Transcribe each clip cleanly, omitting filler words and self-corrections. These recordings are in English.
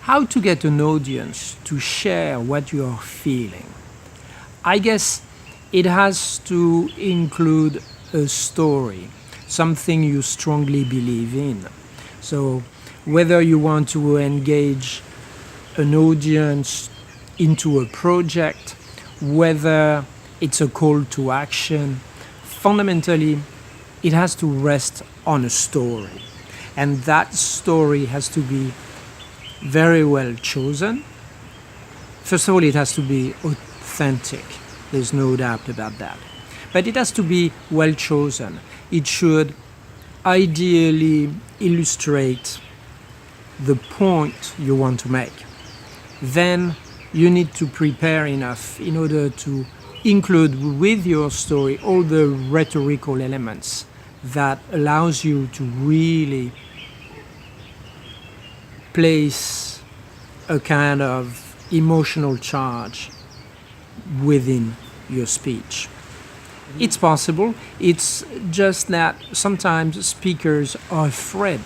how to get an audience to share what you are feeling. I guess it has to include a story, something you strongly believe in. So whether you want to engage an audience into a project, whether it's a call to action, fundamentally it has to rest on a story. And that story has to be very well chosen. First of all, it has to be authentic. There's no doubt about that. But it has to be well chosen. It should ideally illustrate the point you want to make. Then you need to prepare enough in order to include with your story all the rhetorical elements that allows you to really place a kind of emotional charge within your speech. It's possible, it's just that sometimes speakers are afraid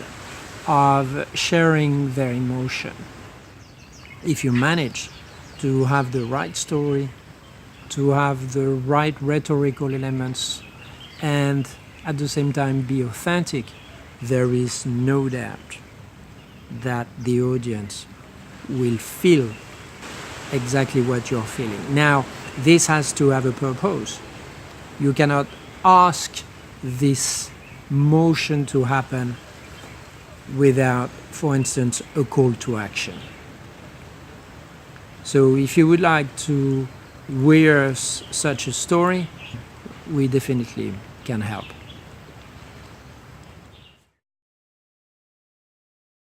of sharing their emotion. If you manage to have the right story, to have the right rhetorical elements, and at the same time be authentic, there is no doubt that the audience will feel exactly what you're feeling. Now, this has to have a purpose. You cannot ask this motion to happen without, for instance, a call to action. So if you would like to rehearse such a story, we definitely can help.